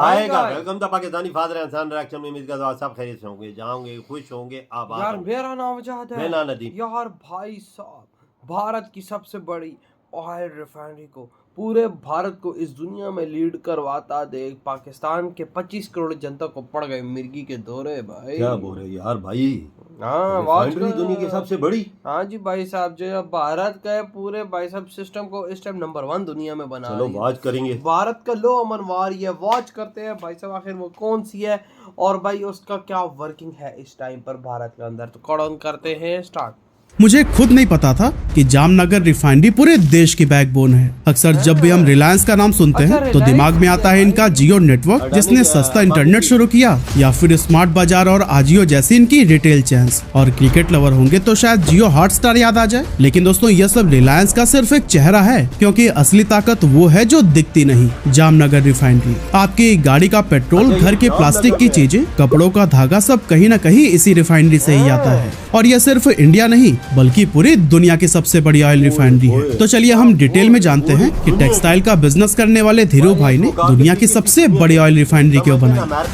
आएगा। Welcome the Pakistani father इंसान reaction में। उम्मीद करता हूं सब खैरियत से होंगे, जाओगे खुश होंगे, आबाद यार होंगे। मेरा नाम वजाहत है। मैं नदीम। यार भाई साहब, भारत की सबसे बड़ी ऑयल रिफाइनरी को, पूरे भारत को इस दुनिया में लीड करवाता देख पाकिस्तान के 25 करोड़ जनता को पड़ गए मिर्गी के दौरे भाई। क्या बोल रहे यार भाई? हाँ, रिफाइनरी दुनिया की सबसे बड़ी। हाँ जी भाई साहब, जो भारत का पूरे भाई साहब सिस्टम को इस टाइम नंबर 1 दुनिया में बना चलो वॉच करेंगे। भारत का लो अमन वार ये वॉच करते हैं भाई साहब, आखिर वो कौन सी है और भाई उसका क्या वर्किंग है इस टाइम पर भारत के अंदर। तो कौन करते हैं स्टार्ट। मुझे खुद नहीं पता था कि जामनगर रिफाइनरी पूरे देश की बैकबोन है। अक्सर जब भी हम रिलायंस का नाम सुनते हैं तो दिमाग में आता है इनका जियो नेटवर्क, जिसने सस्ता इंटरनेट शुरू किया, या फिर स्मार्ट बाजार और आजियो जैसी इनकी रिटेल चेन्स। और क्रिकेट लवर होंगे तो शायद जियो हॉटस्टार याद आ जाए। लेकिन दोस्तों, यह सब रिलायंस का सिर्फ एक चेहरा है, क्योंकि असली ताकत वो है जो दिखती नहीं। जामनगर रिफाइनरी आपकी गाड़ी का पेट्रोल, घर के प्लास्टिक की चीजें, कपड़ों का धागा, सब कहीं न कहीं इसी रिफाइनरी से ही आता है। और यह सिर्फ इंडिया नहीं बल्कि पूरी दुनिया की सबसे बड़ी ऑयल रिफाइनरी है। तो चलिए हम डिटेल में जानते हैं कि टेक्सटाइल का बिजनेस करने वाले धीरू भाई ने दुनिया की सबसे बड़ी ऑयल रिफाइनरी क्यों बनाई।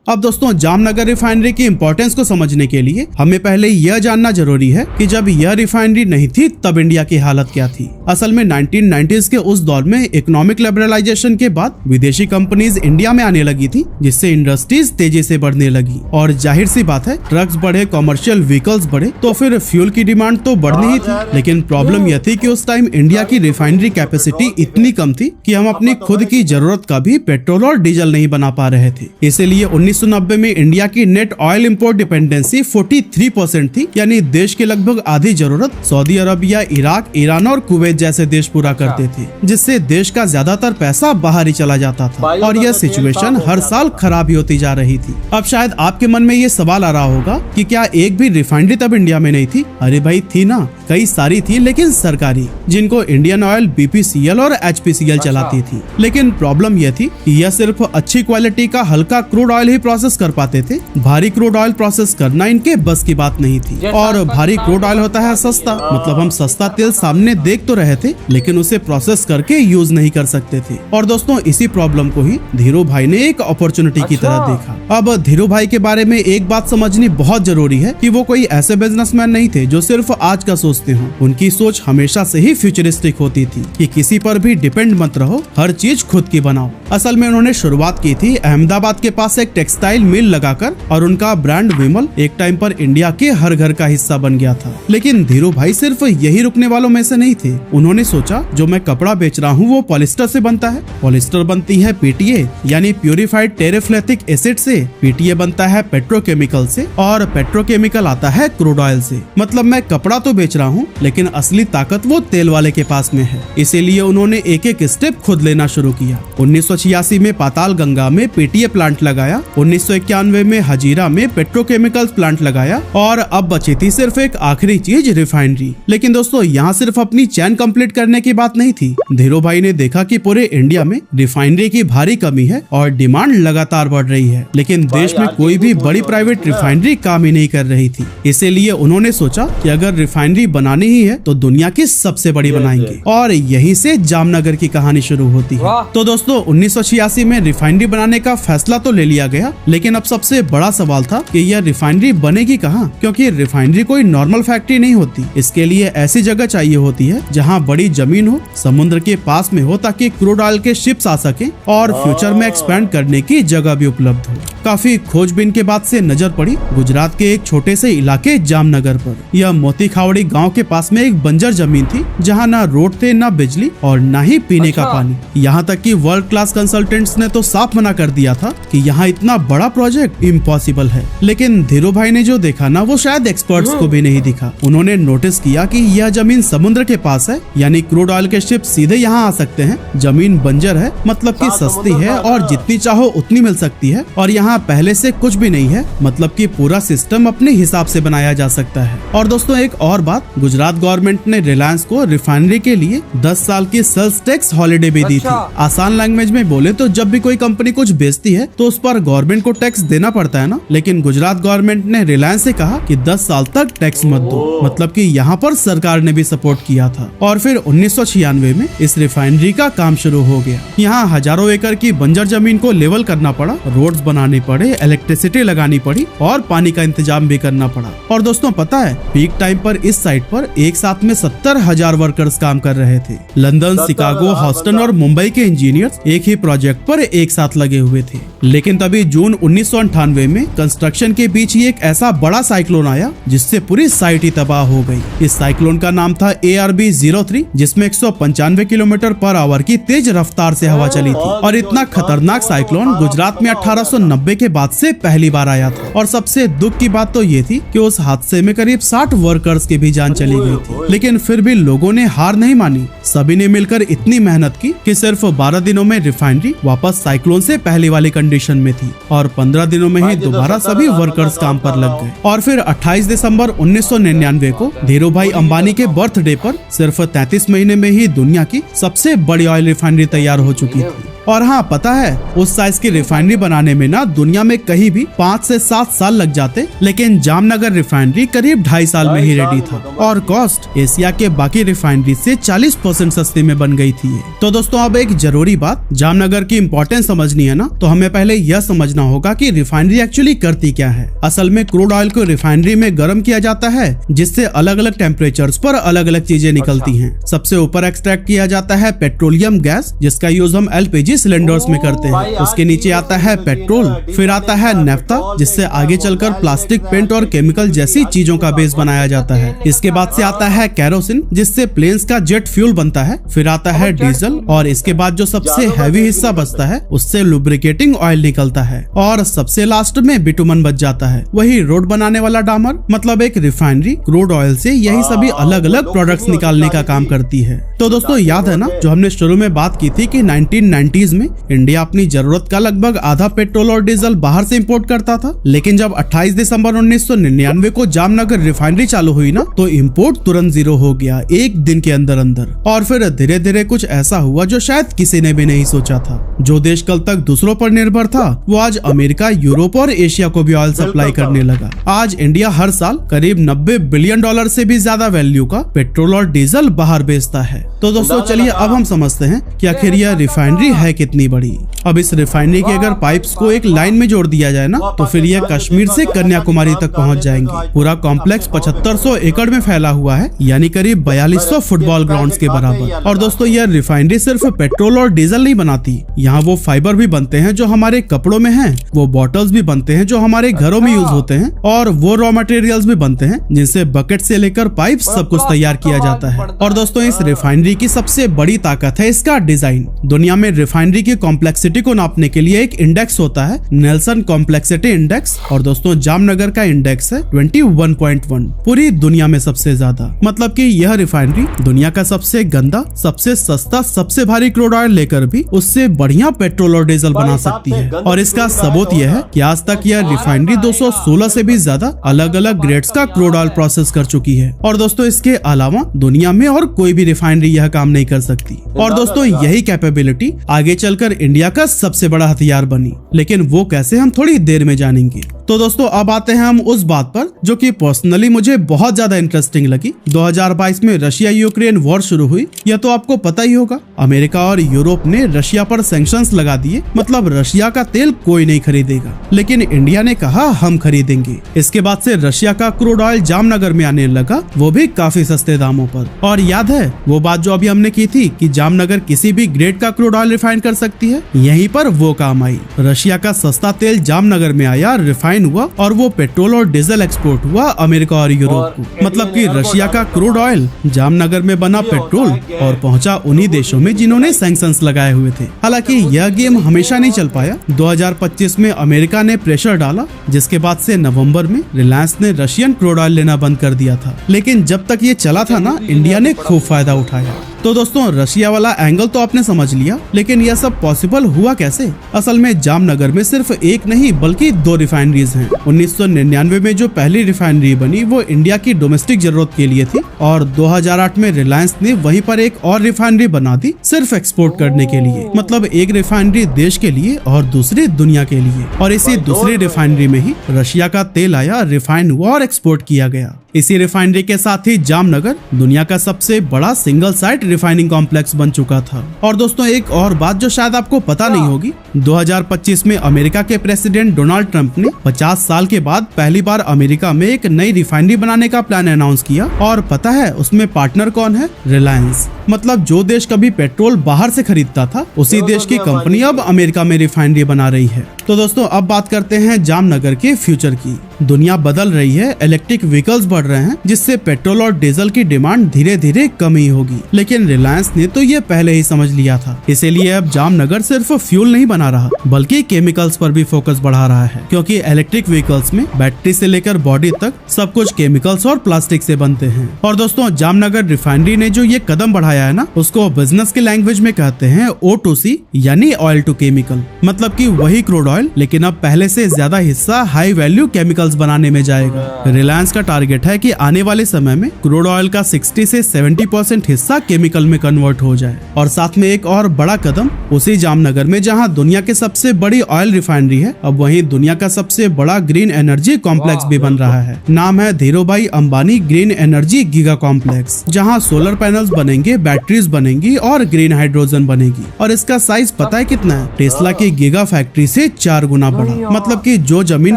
अब दोस्तों, जामनगर रिफाइनरी की इंपॉर्टेंस को समझने के लिए हमें पहले यह जानना जरूरी है कि जब यह रिफाइनरी नहीं थी तब इंडिया की हालत क्या थी। असल में 1990s के उस दौर में इकोनॉमिक लिबरलाइजेशन के बाद विदेशी कंपनीज इंडिया में आने लगी थी, जिससे इंडस्ट्रीज तेजी से बढ़ने लगी। और जाहिर सी बात है, ट्रक्स बढ़े, कमर्शियल व्हीकल्स बढ़े, तो फिर फ्यूल की डिमांड तो बढ़नी ही थी। लेकिन प्रॉब्लम यह थी कि उस टाइम इंडिया की रिफाइनरी कैपेसिटी इतनी कम थी कि हम अपनी खुद की जरूरत का भी पेट्रोल और डीजल नहीं बना पा रहे थे। इसीलिए 1990 में इंडिया की नेट ऑयल इंपोर्ट डिपेंडेंसी 43% थी, यानी देश की लगभग आधी जरूरत सऊदी अरबिया, इराक, ईरान और कुवैत जैसे देश पूरा करते थे, जिससे देश का ज्यादातर पैसा बाहर ही चला जाता था। और यह सिचुएशन हर साल खराब ही होती जा रही थी। अब शायद आपके मन में ये सवाल आ रहा होगा कि क्या एक भी रिफाइनरी तब इंडिया में नहीं थी? अरे भाई थी ना, कई सारी थी, लेकिन सरकारी, जिनको इंडियन ऑयल, बीपीसीएल और एचपीसीएल चलाती थी। लेकिन प्रॉब्लम यह थी कि यह सिर्फ अच्छी क्वालिटी का हल्का क्रूड ऑयल ही प्रोसेस कर पाते थे। भारी क्रूड ऑयल प्रोसेस करना इनके बस की बात नहीं थी। और भारी क्रूड ऑयल होता है सस्ता, मतलब हम सस्ता तेल सामने देख तो रहे थे, लेकिन उसे प्रोसेस करके यूज नहीं कर सकते थे। और दोस्तों, इसी प्रॉब्लम को ही धीरू भाई ने एक अपॉर्चुनिटी की तरह देखा। अब धीरू भाई के बारे में एक बात समझनी बहुत जरूरी है कि वो कोई ऐसे बिजनेसमैन नहीं थे जो सिर्फ आज का सोचते हो। उनकी सोच हमेशा से ही फ्यूचरिस्टिक होती थी कि किसी पर भी डिपेंड मत रहो, हर चीज खुद की बनाओ। असल में उन्होंने शुरुआत की थी अहमदाबाद के पास एक टेक्सटाइल मिल लगाकर, और उनका ब्रांड विमल एक टाइम पर इंडिया के हर घर का हिस्सा बन गया था। लेकिन धीरू भाई सिर्फ यही रुकने वालों में से नहीं थे। उन्होंने सोचा, जो मैं कपड़ा बेच रहा हूँ वो पॉलिस्टर से बनता है, पॉलिस्टर बनती है पीटीए यानी प्यूरिफाइड टेरिफ्लेथिक एसिड से, पीटीए बनता है पेट्रोकेमिकल से, और पेट्रोकेमिकल आता है क्रूड ऑयल से। मतलब मैं कपड़ा तो बेच रहा हूँ, लेकिन असली ताकत वो तेल वाले के पास में है। इसीलिए उन्होंने एक एक स्टेप खुद लेना शुरू किया। 1986 में पाताल गंगा में पीटीए प्लांट लगाया, 1991 में हजीरा में पेट्रोकेमिकल्स प्लांट लगाया, और अब बची थी सिर्फ एक आखिरी चीज, रिफाइनरी। लेकिन दोस्तों, यहाँ सिर्फ अपनी चैन कंप्लीट करने की बात नहीं थी। धीरू भाई ने देखा कि पूरे इंडिया में रिफाइनरी की भारी कमी है और डिमांड लगातार बढ़ रही है, लेकिन देश में कोई भी बड़ी प्राइवेट रिफाइनरी काम ही नहीं कर रही थी। इसीलिए उन्होंने सोचा कि अगर रिफाइनरी बनानी ही है तो दुनिया की सबसे बड़ी बनाएंगे, और यहीं से जामनगर की कहानी शुरू होती है। तो दोस्तों, 1986 में रिफाइनरी बनाने का फैसला तो ले लिया गया, लेकिन अब सबसे बड़ा सवाल था कि यह रिफाइनरी बनेगी कहाँ, क्योंकि रिफाइनरी कोई नॉर्मल फैक्ट्री नहीं होती। इसके लिए ऐसी जगह चाहिए होती है जहाँ बड़ी जमीन हो, समुद्र के पास में हो, ताकि क्रूड ऑयल के शिप्स आ सके और फ्यूचर में एक्सपेंड करने की जगह भी उपलब्ध हो। काफी खोजबीन के बाद से नजर पड़ी गुजरात के एक छोटे से इलाके जामनगर पर। यह मोती खावड़ी गाँव के पास में एक बंजर जमीन थी, जहाँ ना रोड थे, ना बिजली और ना ही पीने का पानी। यहाँ तक कि वर्ल्ड क्लास कंसल्टेंट्स ने तो साफ मना कर दिया था कि यहाँ इतना बड़ा प्रोजेक्ट इम्पॉसिबल है। लेकिन धीरू भाई ने जो देखा ना, वो शायद एक्सपर्ट्स को भी नहीं दिखा। उन्होंने नोटिस किया कि यह जमीन समुद्र के पास है, यानी क्रूड ऑयल के शिप सीधे यहाँ आ सकते हैं। जमीन बंजर है, मतलब कि सस्ती है और जितनी चाहो उतनी मिल सकती है, और यहाँ जहाँ पहले से कुछ भी नहीं है, मतलब कि पूरा सिस्टम अपने हिसाब से बनाया जा सकता है। और दोस्तों एक और बात, गुजरात गवर्नमेंट ने रिलायंस को रिफाइनरी के लिए 10 साल की सेल्स टैक्स हॉलिडे भी दी थी। आसान लैंग्वेज में बोले तो जब भी कोई कंपनी कुछ बेचती है तो उस पर गवर्नमेंट को टैक्स देना पड़ता है ना, लेकिन गुजरात गवर्नमेंट ने रिलायंस से कहा कि 10 साल तक टैक्स मत दो, मतलब कि यहाँ पर सरकार ने भी सपोर्ट किया था। और फिर 1996 में इस रिफाइनरी का काम शुरू हो गया। यहाँ हजारों एकड़ की बंजर जमीन को लेवल करना पड़ा, रोड्स बनाने पड़े, इलेक्ट्रिसिटी लगानी पड़ी और पानी का इंतजाम भी करना पड़ा। और दोस्तों पता है, पीक टाइम पर इस साइट पर एक साथ में 70,000 वर्कर्स काम कर रहे थे। लंदन, शिकागो, ह्यूस्टन और मुंबई के इंजीनियर्स एक ही प्रोजेक्ट पर एक साथ लगे हुए थे। लेकिन तभी जून 1998 में कंस्ट्रक्शन के बीच ही एक ऐसा बड़ा साइक्लोन आया जिससे पूरी साइट ही तबाह हो गई। इस साइक्लोन का नाम था ARB03, जिसमें 195 किलोमीटर पर आवर की तेज रफ्तार से हवा चली थी। और इतना खतरनाक साइक्लोन गुजरात में 1890 के बाद से पहली बार आया था। और सबसे दुख की बात तो ये थी कि उस हादसे में करीब 60 वर्कर्स की भी जान चली गई थी। लेकिन फिर भी लोगों ने हार नहीं मानी। सभी ने मिलकर इतनी मेहनत की कि सिर्फ 12 दिनों में रिफाइनरी वापस साइक्लोन से पहले वाली कंडीशन में थी और 15 दिनों में ही दोबारा सभी वर्कर्स काम पर लग गए। और फिर 28 दिसंबर 1999 को धीरू भाई अंबानी के बर्थडे पर सिर्फ 33 महीने में ही दुनिया की सबसे बड़ी ऑयल रिफाइनरी तैयार हो चुकी थी। और हाँ, पता है, उस साइज की रिफाइनरी बनाने में ना दुनिया में कहीं भी 5 से 7 साल लग जाते, लेकिन जामनगर रिफाइनरी करीब 2.5 साल में ही रेडी था। और कॉस्ट एशिया के बाकी रिफाइनरी से 40% सस्ते में बन गई थी। तो दोस्तों अब एक जरूरी बात, जामनगर की इम्पोर्टेंस समझनी है ना, तो हमें पहले यह समझना होगा कि रिफाइनरी एक्चुअली करती क्या है। असल में क्रूड ऑयल को रिफाइनरी में गर्म किया जाता है, जिससे अलग अलग टेम्परेचर्स पर अलग अलग चीजें निकलती हैं। सबसे ऊपर एक्सट्रैक्ट किया जाता है पेट्रोलियम गैस, जिसका यूज हम LPG सिलेंडर्स में करते हैं। उसके नीचे आता है पेट्रोल, फिर आता है नेफ्ता, जिससे आगे चलकर प्लास्टिक, पेंट और केमिकल जैसी चीजों का बेस बनाया जाता है। इसके बाद से आता है केरोसिन, जिससे प्लेन्स का जेट फ्यूल बनता है। फिर आता है डीजल और इसके बाद जो सबसे हैवी हिस्सा बचता है उससे लुब्रिकेटिंग ऑयल निकलता है। और सबसे लास्ट में बिटुमन बच जाता है, वही रोड बनाने वाला डामर। मतलब एक रिफाइनरी क्रूड ऑयल से यही सभी अलग अलग प्रोडक्ट्स निकालने का काम करती है। तो दोस्तों याद है ना, जो हमने शुरू में बात की थी कि 1990s में इंडिया अपनी जरूरत का लगभग आधा पेट्रोल और डीजल बाहर से इंपोर्ट करता था। लेकिन जब 28 दिसंबर 1999 को जामनगर रिफाइनरी चालू हुई ना, तो इंपोर्ट तुरंत 0 हो गया, एक दिन के अंदर अंदर। और फिर धीरे धीरे कुछ ऐसा हुआ जो शायद किसी ने भी नहीं सोचा था। जो देश कल तक दूसरों पर निर्भर था, वो आज अमेरिका, यूरोप और एशिया को भी ऑयल सप्लाई करने लगा। आज इंडिया हर साल करीब $90 बिलियन से भी ज्यादा वैल्यू का पेट्रोल और डीजल बाहर बेचता है। तो दोस्तों चलिए अब हम समझते हैं कि आखिर यह रिफाइनरी है कितनी बड़ी। अब इस रिफाइनरी के अगर पाइप्स को एक लाइन में जोड़ दिया जाए ना, तो फिर यह कश्मीर से कन्याकुमारी तक पहुंच जाएंगे। पूरा कॉम्प्लेक्स 7500 एकड़ में फैला हुआ है, यानी करीब 4200 फुटबॉल ग्राउंड्स के बराबर। और दोस्तों यह रिफाइनरी सिर्फ पेट्रोल और डीजल नहीं बनाती, यहाँ वो फाइबर भी बनते हैं जो हमारे कपड़ों में हैं, वो बॉटल्स भी बनते हैं जो हमारे घरों में यूज होते हैं, और वो रॉ मटेरियल्स भी बनते हैं जिनसे बकेट से लेकर पाइप सब कुछ तैयार किया जाता है। और दोस्तों इस रिफाइनरी की सबसे बड़ी ताकत है इसका डिजाइन। दुनिया में रिफाइनरी की कॉम्प्लेक्सिटी को नापने के लिए एक इंडेक्स होता है, नेल्सन कॉम्प्लेक्सिटी इंडेक्स। और दोस्तों जामनगर का इंडेक्स है 21.1, पूरी दुनिया में सबसे ज्यादा। मतलब कि यह रिफाइनरी दुनिया का सबसे गंदा, सबसे सस्ता, सबसे भारी क्रूड ऑयल लेकर भी उससे बढ़िया पेट्रोल और डीजल बना सकती है। और इसका सबूत यह है कि आज तक यह रिफाइनरी 216 से भी ज्यादा अलग अलग ग्रेड्स का क्रूड ऑयल प्रोसेस कर चुकी है। और दोस्तों इसके अलावा दुनिया में और कोई भी रिफाइनरी यह काम नहीं कर सकती। और दोस्तों यही कैपेबिलिटी आगे चलकर इंडिया का सबसे बड़ा हथियार बनी, लेकिन वो कैसे हम थोड़ी देर में जानेंगे। तो दोस्तों अब आते हैं हम उस बात पर जो कि पर्सनली मुझे बहुत ज्यादा इंटरेस्टिंग लगी। 2022 में रशिया यूक्रेन वॉर शुरू हुई, यह तो आपको पता ही होगा। अमेरिका और यूरोप ने रशिया पर सैंक्शंस लगा दिए, मतलब रशिया का तेल कोई नहीं खरीदेगा, लेकिन इंडिया ने कहा हम खरीदेंगे। इसके बाद से रशिया का क्रूड ऑयल जामनगर में आने लगा, वो भी काफी सस्ते दामों पर। और याद है वो बात जो अभी हमने की थी कि जामनगर किसी भी ग्रेड का क्रूड ऑयल रिफाइन कर सकती है, यहीं पर वो काम आई। रशिया का सस्ता तेल जामनगर में आया, रिफाइन हुआ और वो पेट्रोल और डीजल एक्सपोर्ट हुआ अमेरिका और यूरोप को। मतलब कि रशिया का क्रूड ऑयल जामनगर में बना पेट्रोल और पहुंचा उन्हीं देशों में जिन्होंने सैंक्शंस लगाए हुए थे। हालांकि यह गेम हमेशा नहीं चल पाया। 2025 में अमेरिका ने प्रेशर डाला, जिसके बाद से नवंबर में रिलायंस ने रशियन क्रूड ऑयल लेना बंद कर दिया था। लेकिन जब तक ये चला था ना, इंडिया ने खूब फायदा उठाया। तो दोस्तों रशिया वाला एंगल तो आपने समझ लिया, लेकिन यह सब पॉसिबल हुआ कैसे? असल में जामनगर में सिर्फ एक नहीं बल्कि 2 रिफाइनरीज हैं। 1999 में जो पहली रिफाइनरी बनी वो इंडिया की डोमेस्टिक जरूरत के लिए थी और 2008 में रिलायंस ने वहीं पर एक और रिफाइनरी बना दी सिर्फ एक्सपोर्ट करने के लिए। मतलब एक रिफाइनरी देश के लिए और दूसरी दुनिया के लिए। और इसी दूसरी रिफाइनरी में ही रशिया का तेल आया, रिफाइन हुआ और एक्सपोर्ट किया गया। इसी रिफाइनरी के साथ ही जामनगर दुनिया का सबसे बड़ा सिंगल साइट रिफाइनिंग कॉम्प्लेक्स बन चुका था। और दोस्तों एक और बात जो शायद आपको पता नहीं होगी, 2025 में अमेरिका के प्रेसिडेंट डोनाल्ड ट्रंप ने 50 साल के बाद पहली बार अमेरिका में एक नई रिफाइनरी बनाने का प्लान अनाउंस किया। और पता है उसमें पार्टनर कौन है? रिलायंस। मतलब जो देश कभी पेट्रोल बाहर से खरीदता था उसी देश की कंपनी अब अमेरिका में रिफाइनरी बना रही है। तो दोस्तों अब बात करते हैं जामनगर के फ्यूचर की। दुनिया बदल रही है, इलेक्ट्रिक व्हीकल्स बढ़ रहे हैं जिससे पेट्रोल और डीजल की डिमांड धीरे धीरे कम ही होगी। लेकिन रिलायंस ने तो ये पहले ही समझ लिया था, इसीलिए अब जामनगर सिर्फ फ्यूल नहीं बना रहा बल्कि केमिकल्स पर भी फोकस बढ़ा रहा है। क्योंकि इलेक्ट्रिक व्हीकल्स में बैटरी से लेकर बॉडी तक सब कुछ केमिकल्स और प्लास्टिक से बनते हैं। और दोस्तों जामनगर रिफाइनरी ने जो ये कदम बढ़ाया है ना, उसको बिजनेस के लैंग्वेज में कहते हैं O2C यानी ऑयल टू केमिकल। मतलब कि वही क्रूड ऑयल लेकिन अब पहले से ज्यादा हिस्सा हाई वैल्यू केमिकल्स बनाने में जाएगा। रिलायंस का टारगेट है कि आने वाले समय में क्रूड ऑयल का 60 से 70% हिस्सा केमिकल में कन्वर्ट हो जाए। और साथ में एक और बड़ा कदम उसी जामनगर में जहां दुनिया की सबसे बड़ी ऑयल रिफाइनरी है, अब वहीं दुनिया का सबसे बड़ा ग्रीन एनर्जी कॉम्प्लेक्स भी बन रहा है। नाम है Dhirubhai Ambani green energy giga complex, जहां सोलर पैनल्स बनेंगे, बैटरीज बनेंगी और ग्रीन हाइड्रोजन बनेगी। और इसका साइज पता है कितना है? टेस्ला की गीगा फैक्ट्री से 4 गुना बड़ा। मतलब कि जो जमीन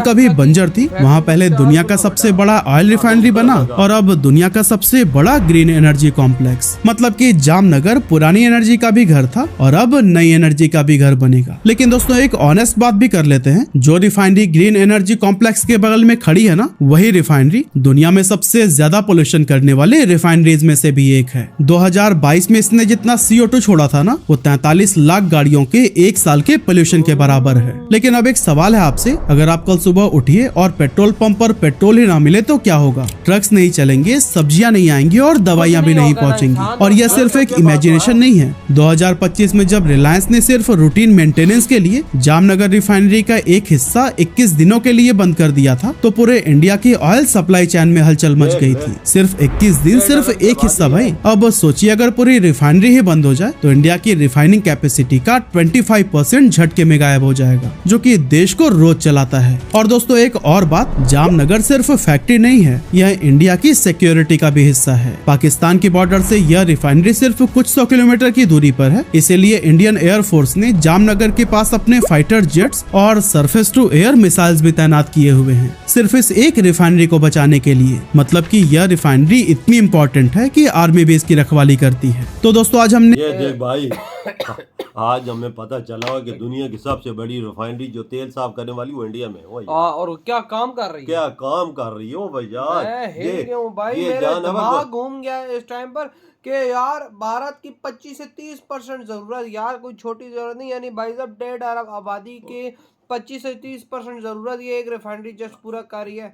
कभी बंजर थी वहाँ पहले दुनिया का सबसे बड़ा ऑयल रिफाइनरी बना और अब दुनिया का सबसे बड़ा ग्रीन एनर्जी कॉम्प्लेक्स। मतलब कि जामनगर पुरानी एनर्जी का भी घर था और अब नई एनर्जी का भी घर बनेगा। लेकिन दोस्तों एक ऑनेस्ट बात भी कर लेते हैं, जो रिफाइनरी ग्रीन एनर्जी कॉम्प्लेक्स के बगल में खड़ी है ना, वही रिफाइनरी दुनिया में सबसे ज्यादा पोल्यूशन करने वाले रिफाइनरीज में से भी एक है। 2022 में इसने जितना CO2 छोड़ा था ना, वो 43 लाख गाड़ियों के 1 साल के पोल्यूशन के बराबर है। लेकिन अब एक सवाल है आपसे, अगर आप कल सुबह उठिए और पेट्रोल पंप पर पेट्रोल ही ना मिले तो क्या होगा? ट्रक्स नहीं चलेंगे, सब्जियां नहीं आएंगी और दवाइयां भी नहीं पहुंचेंगी। और यह सिर्फ एक इमेजिनेशन नहीं है। 2025 में जब रिलायंस ने सिर्फ रूटीन मेंटेनेंस के लिए जामनगर रिफाइनरी का एक हिस्सा 21 दिनों के लिए बंद कर दिया था, तो पूरे इंडिया की ऑयल सप्लाई चेन में हलचल मच गई थी। सिर्फ 21 दिन, सिर्फ एक हिस्सा भाई। अब सोचिए अगर पूरी रिफाइनरी ही बंद हो जाए तो इंडिया की रिफाइनिंग कैपेसिटी का 25% झटके में गायब हो जाएगा, जो कि देश को रोज चलाता है। और दोस्तों एक और बात, जामनगर सिर्फ फैक्ट्री नहीं है, यह इंडिया की सिक्योरिटी का भी हिस्सा है। पाकिस्तान की बॉर्डर से यह रिफाइनरी सिर्फ कुछ 100 किलोमीटर की दूरी पर है, इसीलिए इंडियन एयरफोर्स ने जामनगर के पास अपने फाइटर जेट्स और सरफेस टू एयर मिसाइल्स भी तैनात किए हुए हैं, सिर्फ इस एक रिफाइनरी को बचाने के लिए। मतलब कि यह रिफाइनरी इतनी इम्पोर्टेंट है कि आर्मी भी इसकी रखवाली करती है। तो दोस्तों आज हमने ये देख भाई, आज हमें पता चला कि दुनिया की सबसे बड़ी रिफाइनरी जो तेल साफ करने वाली वो इंडिया में है। और वो क्या काम कर रही है? क्या काम कर रही हो भैया? मैं हिल गया हूँ भाई, ये मेरा जानवर दिमाग घूम गया है इस टाइम पर कि यार भारत की 25 से 30% जरूरत, यार कोई छोटी जरूरत नहीं। यानी भाई साहब 1.5 अरब आबादी के 25 से 30% जरूरत ये एक रिफाइनरी जस्ट पूरा कर रही है।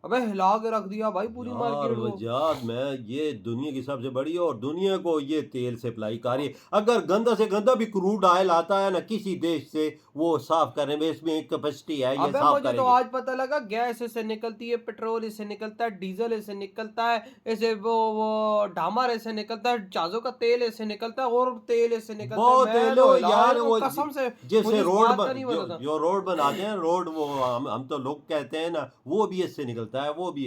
अबे हिला के रख दिया भाई पूरी मार्केट को। यार मैं ये दुनिया की सबसे बड़ी और दुनिया को ये तेल सप्लाई कर रही है। अगर गंदा से गंदा भी क्रूड ऑयल आता है ना किसी देश से, वो साफ करने में इसमें एक कैपेसिटी है, ये साफ मुझे तो आज पता लगा गैस इससे निकलती है, पेट्रोल इससे निकलता है, डीजल इससे निकलता है, ऐसे वो डामर इससे निकलता है, जहाजों का तेल इससे निकलता है और तेल इससे निकलता है। बहुत तेल हो यार, वो कसम से जैसे रोड जो रोड बनाते हैं, रोड वो हम तो लोग कहते हैं ना, वो भी इससे निकलता है, वो भी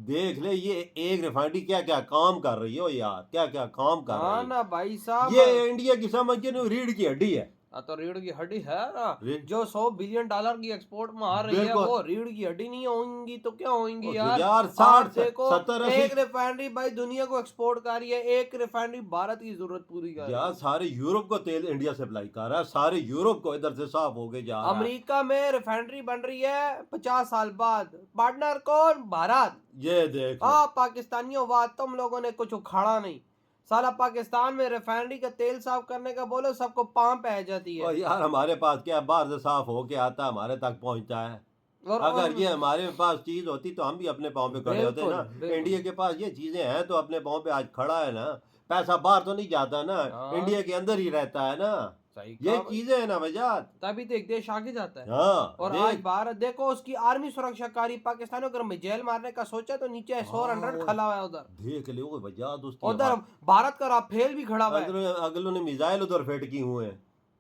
देख ले ये एक रिफाइनरी क्या क्या काम कर रही हो यार, क्या क्या काम कर रही है ना भाई साहब। ये इंडिया की समझ के रीढ़ की हड्डी है। तो रीढ़ की हड्डी है ना, जो $100 बिलियन की एक्सपोर्ट में आ रही है, वो रीढ़ की हड्डी नहीं होंगी तो क्या होंगी यार? 60-70 एक रिफाइनरी भाई दुनिया को एक्सपोर्ट कर रही है, एक रिफाइनरी भारत की जरूरत पूरी कर रही है यार। सारे यूरोप को तेल इंडिया सप्लाई कर रहा है, सारे यूरोप को इधर से साफ हो गए जा रहा है। अमेरिका में रिफाइनरी बन रही है 50 साल बाद, पार्टनर कौन? भारत। ये देख पाकिस्तानियों, बात तुम लोगों ने कुछ उखाड़ा नहीं। साला पाकिस्तान में रिफाइनरी का तेल साफ करने का बोलो सबको पांव पे आ जाती है। यार हमारे पास क्या बाहर से साफ होके आता है, हमारे तक पहुंचता है। अगर ये हमारे पास चीज होती तो हम भी अपने पाँव पे खड़े होते ना। बिल्कुल। इंडिया के पास ये चीजें हैं तो अपने पाँव पे आज खड़ा है ना। पैसा बाहर तो नहीं जाता ना, हाँ। इंडिया के अंदर ही रहता है ना। सही ये कहा। चीजें है ना वजाद। तभी तो एक देश आगे जाता है। हाँ और देख। आज भारत देखो, उसकी आर्मी सुरक्षाकारी पाकिस्तान अगर में जेल मारने का सोचा तो नीचे 400 खड़ा हुआ है उधर। देख ले वो वजाद उसकी उधर भारत का राफेल भी खड़ा हुआ है। अगलों ने मिसाइल उधर फेंट की हुए हैं।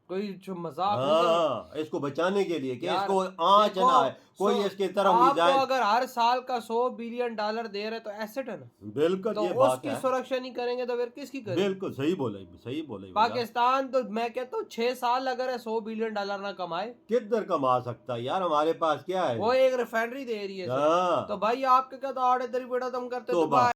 कोई जो मजाक उधर। हाँ इसको बचाने के लिए कि यार, इसको आँच देखो, ना है, कोई इसके तरफ आपको मिसाइल। अगर हर साल का $100 बिलियन दे रहे तो एसेट है ना। बिल्कुल तो ये बात उसकी है। सुरक्षा नहीं करेंगे तो फिर किसकी करेंगे? बिल्कुल सही बोले सही बोले। पाकिस्तान तो मैं कहता हूँ 6 साल अगर $100 बिलियन ना कमाए, किधर कमा सकता है यार, हमारे पास क्या है। वो एक रिफाइनरी दे रही है। हाँ तो भाई आपके क्या तो आड़े तेरी बेटा तुम करते तो तो